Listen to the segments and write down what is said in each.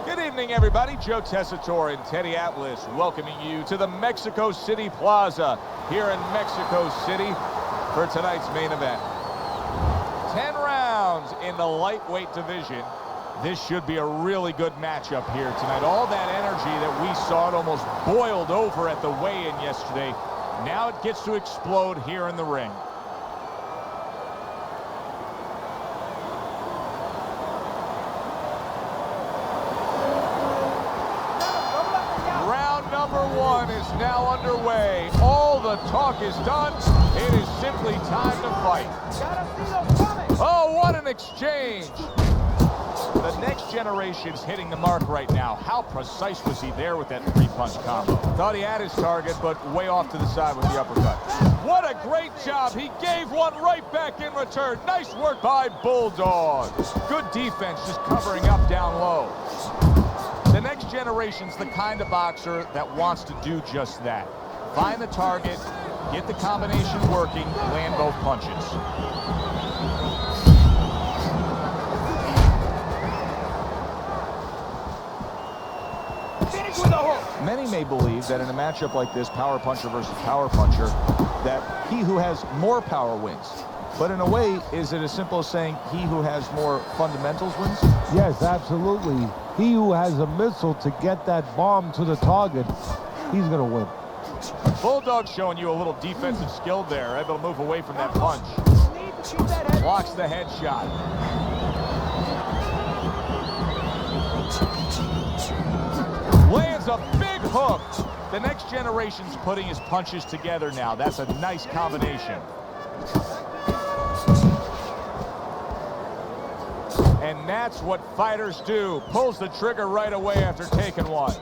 Good evening, everybody. Joe Tessitore and Teddy Atlas welcoming you to the Mexico City Plaza here in Mexico City for tonight's main event. 10 rounds in the lightweight division. This should be a really good matchup here tonight. All that energy that we saw, it almost boiled over at the weigh-in yesterday. Now it gets to explode here in the ring. One is now underway. All the talk is done. It is simply time to fight. Oh, what an exchange. The next generation's hitting the mark right now. How precise was he there with that three-punch combo? Thought he had his target, but way off to the side with the uppercut. What a great job. He gave one right back in return. Nice work by Bulldog. Good defense, just covering up down low. The next generation's the kind of boxer that wants to do just that. Find the target, get the combination working, land both punches. Many may believe that in a matchup like this, power puncher versus power puncher, that he who has more power wins. But in a way, is it as simple as saying he who has more fundamentals wins? Yes, absolutely. He who has a missile to get that bomb to the target, he's going to win. Bulldog showing you a little defensive skill there, able to move away from that punch. Blocks the headshot. Lands a big hook. The next generation's putting his punches together now. That's a nice combination. And that's what fighters do. Pulls the trigger right away after taking one.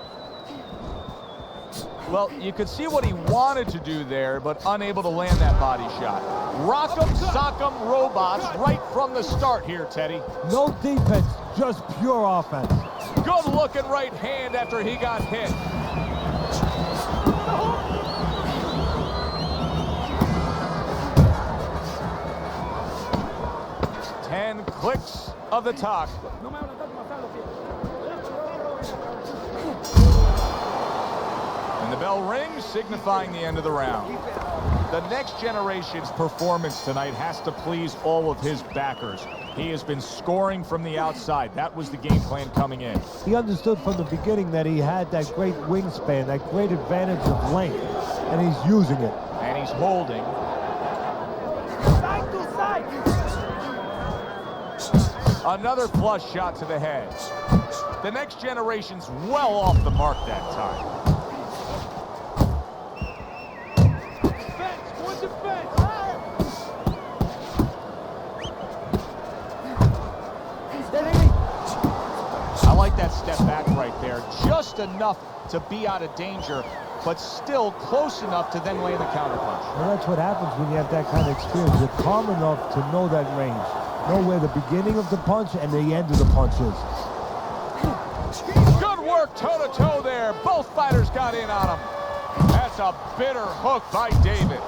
Well, you could see what he wanted to do there, but unable to land that body shot. Rock'em, sock'em robots right from the start here, Teddy. No defense, just pure offense. Good looking right hand after he got hit. Clicks of the talk. And the bell rings, signifying the end of the round. The next generation's performance tonight has to please all of his backers. He has been scoring from the outside. That was the game plan coming in. He understood from the beginning that he had that great wingspan, that great advantage of length, and he's using it. And he's holding. Another flush shot to the head. The next generation's well off the mark that time. Defense, good defense. I like that step back right there. Just enough to be out of danger, but still close enough to then land the counterpunch. Well, that's what happens when you have that kind of experience. You're calm enough to know that range. Know where the beginning of the punch and the end of the punch is. Good work toe-to-toe there. Both fighters got in on him. That's a bitter hook by Davis.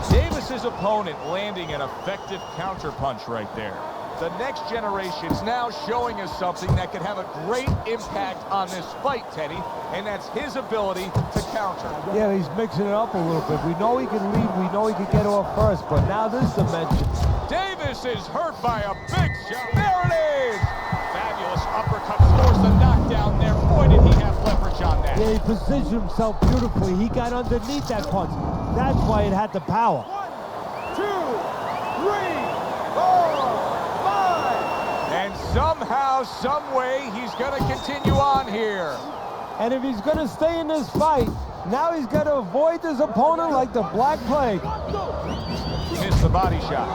Davis's opponent landing an effective counterpunch right there. The next generation's now showing us something that could have a great impact on this fight, Teddy, and that's his ability to counter. Yeah, he's mixing it up a little bit. We know he can lead, we know he can get off first, but now this dimension. Davis is hurt by a big shot. There it is! Fabulous uppercut, scores the knockdown there. Boy, did he have leverage on that. Yeah, he positioned himself beautifully. He got underneath that punch. That's why it had the power. 1, 2, 3, 4, 5. And somehow, some way, he's going to continue on here. And if he's going to stay in this fight, now he's got to avoid his opponent like the Black Plague. Missed the body shot.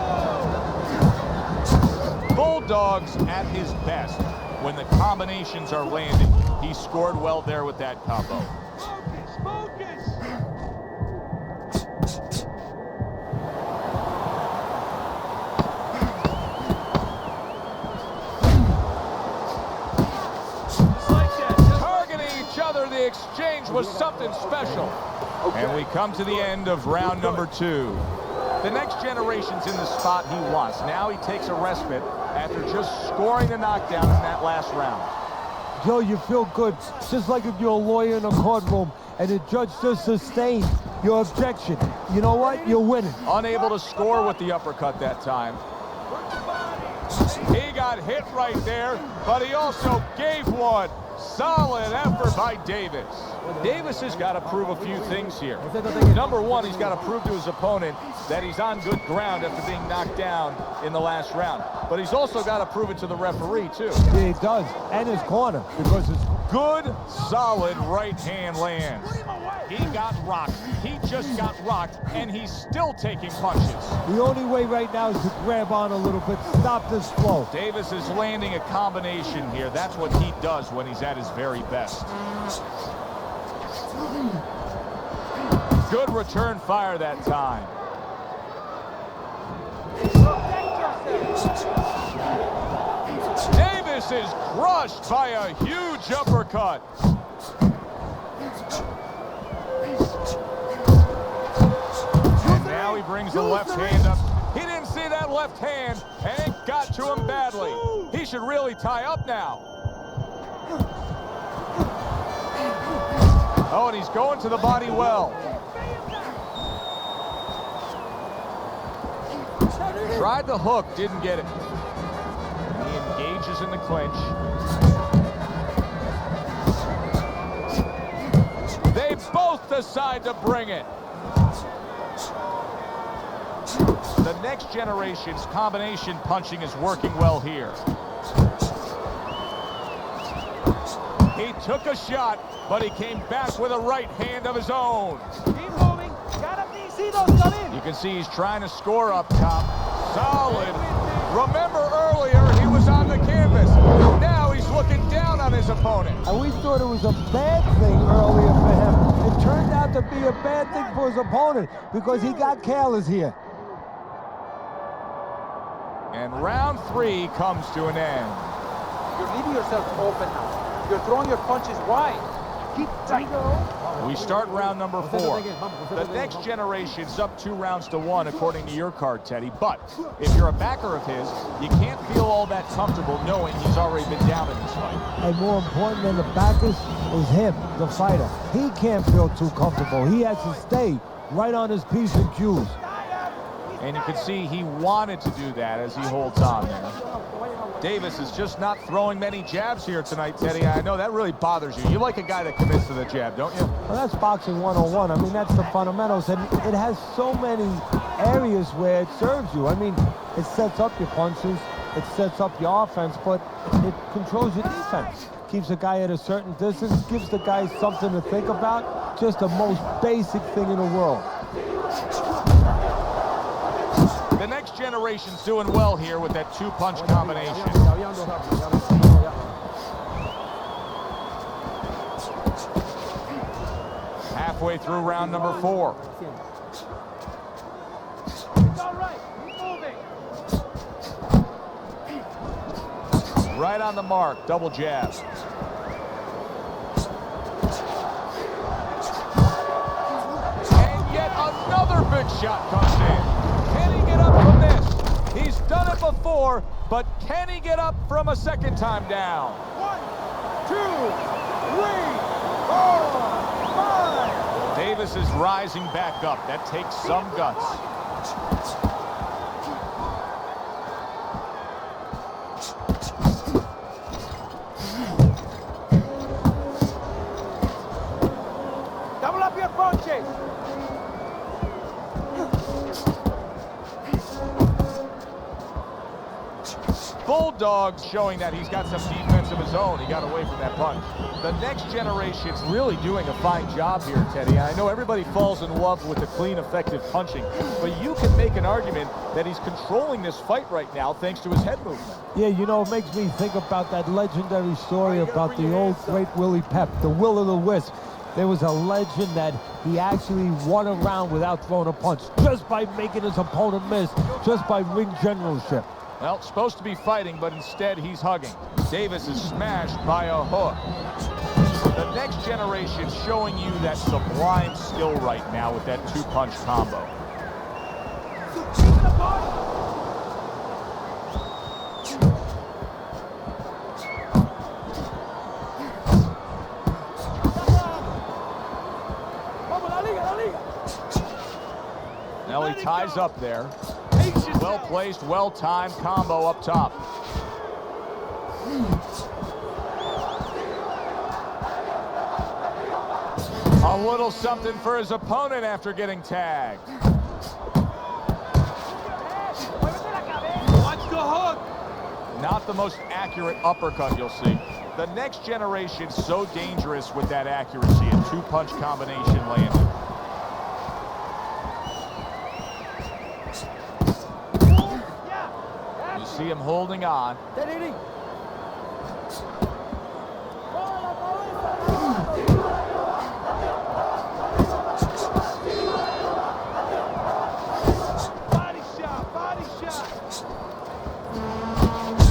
Bulldog's at his best when the combinations are landing. He scored well there with that combo. Focus, focus. Targeting each other, the exchange was something special. And we come to the end of round number 2. The next generation's in the spot he wants. Now he takes a respite after just scoring the knockdown in that last round. Joe, you feel good. It's just like if you're a lawyer in a courtroom and the judge just sustained your objection. You know what? You're winning. Unable to score with the uppercut that time. He got hit right there, but he also gave one. Solid effort by Davis. Davis has got to prove a few things here. Number one, he's got to prove to his opponent that he's on good ground after being knocked down in the last round. But he's also got to prove it to the referee, too. Yeah, he does. And his corner, because it's good, solid right hand lands. He got rocked. He just got rocked, and he's still taking punches. The only way right now is to grab on a little bit, stop this flow. Davis is landing a combination here. That's what he does when he's at his very best. Good return fire that time. Davis is crushed by a huge uppercut. And now he brings the left hand up. He didn't see that left hand, and it got to him badly. He should really tie up now. Oh, and he's going to the body well. Tried the hook, didn't get it. He engages in the clinch. They both decide to bring it. The next generation's combination punching is working well here. He took a shot, but he came back with a right hand of his own. Keep moving. See those come in. You can see he's trying to score up top. Solid. Remember earlier he was on the canvas. Now he's looking down on his opponent. And we thought it was a bad thing earlier for him. It turned out to be a bad thing for his opponent because he got careless here. And round 3 comes to an end. You're leaving yourself open now. You're throwing your punches wide. Keep tight. We start round number 4. The next generation's up 2 rounds to 1, according to your card, Teddy. But if you're a backer of his, you can't feel all that comfortable knowing he's already been down in this fight. And more important than the backers is him, the fighter. He can't feel too comfortable. He has to stay right on his P's and Q's. And you can see he wanted to do that as he holds on there. Davis is just not throwing many jabs here tonight, Teddy. I know that really bothers you. You like a guy that commits to the jab, don't you? Well, that's boxing 101. I mean, that's the fundamentals. And it has so many areas where it serves you. I mean, it sets up your punches, it sets up your offense, but it controls your defense. Keeps a guy at a certain distance, gives the guy something to think about. Just the most basic thing in the world. The next generation's doing well here with that 2-punch combination. Halfway through round number 4. It's all right. Keep moving. Right on the mark, double jab. And yet another big shot comes in. Can he get up from this? He's done it before, but can he get up from a second time down? 1, 2, 3, 4, 5. Davis is rising back up. That takes some guts. Double up your punches. Bulldog showing that he's got some defense of his own. He got away from that punch. The next generation's really doing a fine job here, Teddy. I know everybody falls in love with the clean, effective punching, but you can make an argument that he's controlling this fight right now thanks to his head movement. Yeah, you know, it makes me think about that legendary story about the old great Willie Pep, the Will o' the Wisp. There was a legend that he actually won a round without throwing a punch, just by making his opponent miss, just by ring generalship. Well, supposed to be fighting, but instead he's hugging. Davis is smashed by a hook. The next generation's showing you that sublime skill right now with that 2-punch combo. Well, he ties up there. Well placed, well timed combo up top. A little something for his opponent after getting tagged. Watch the hook. Not the most accurate uppercut you'll see. The next generation so dangerous with that accuracy. A two-punch combination landed. You see him holding on.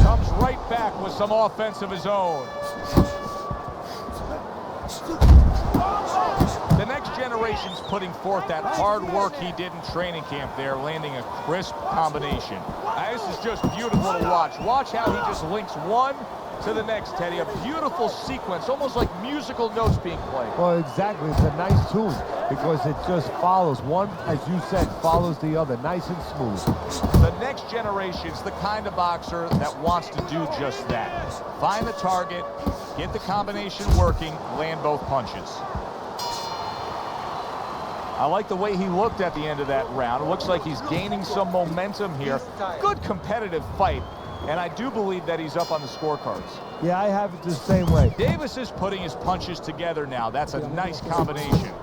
Comes right back with some offense of his own. The next generation's putting forth that hard work he did in training camp there, landing a crisp combination. This is just beautiful to watch. Watch how he just links one to the next, Teddy. A beautiful sequence, almost like musical notes being played. Well, exactly. It's a nice tune because it just follows. One, as you said, follows the other. Nice and smooth. The next generation's the kind of boxer that wants to do just that. Find the target, get the combination working, land both punches. I like the way he looked at the end of that round. It looks like he's gaining some momentum here. Good competitive fight, and I do believe that he's up on the scorecards. Yeah, I have it the same way. Davis is putting his punches together now. That's a nice combination.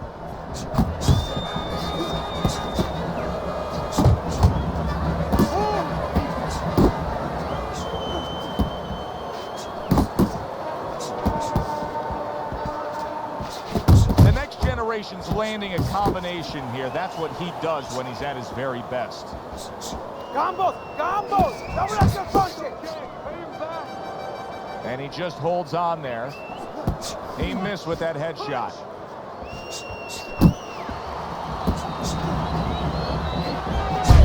Generation's landing a combination here. That's what he does when he's at his very best. Combos, combos, double action punches. And he just holds on there. He missed with that headshot.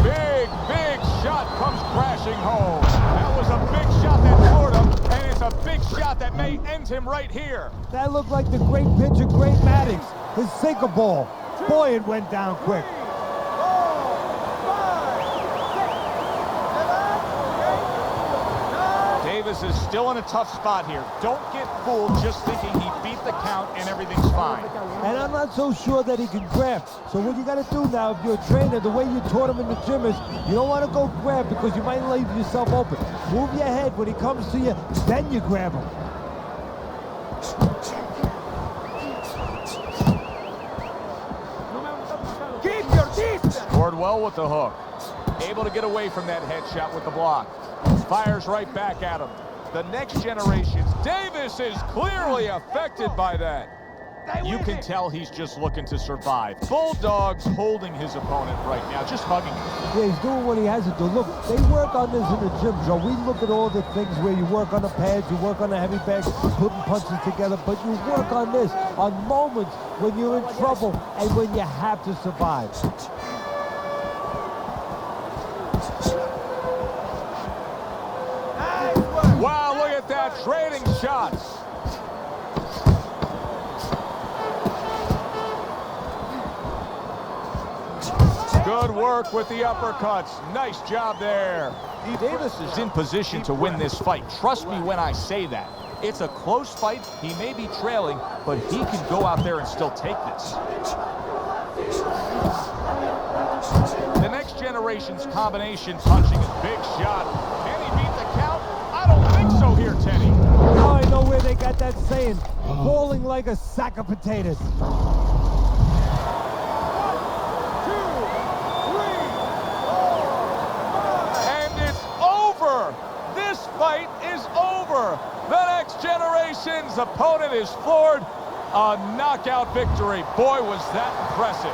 Big shot comes crashing home. That was a big shot that floored him, and it's a big shot that may end him right here. That looked like the great pitcher, Great Maddox. His sinker ball. Boy, it went down quick. Davis is still in a tough spot here. Don't get fooled just thinking he beat the count and everything's fine. And I'm not so sure that he can grab. So what you got to do now, if you're a trainer, the way you taught him in the gym is you don't want to go grab because you might leave yourself open. Move your head when he comes to you, then you grab him. Scored well with the hook. Able to get away from that headshot with the block. Fires right back at him. The next generation's Davis is clearly affected by that. You can tell he's just looking to survive. Bulldog's holding his opponent right now, just hugging him. Yeah, he's doing what he has to do. Look, they work on this in the gym, Joe. We look at all the things where you work on the pads, you work on the heavy bags, putting punches together, but you work on this on moments when you're in trouble and when you have to survive. Wow, look at that, trading shots. Good work with the uppercuts. Nice job there. Davis is in position to win this fight. Trust me when I say that. It's a close fight. He may be trailing, but he can go out there and still take this. The next generation's combination punching a big shot. Can he beat the count? I don't think so here, Teddy. Now I know where they got that saying, falling like a sack of potatoes. This fight is over. The next generation's opponent is floored. A knockout victory. Boy, was that impressive.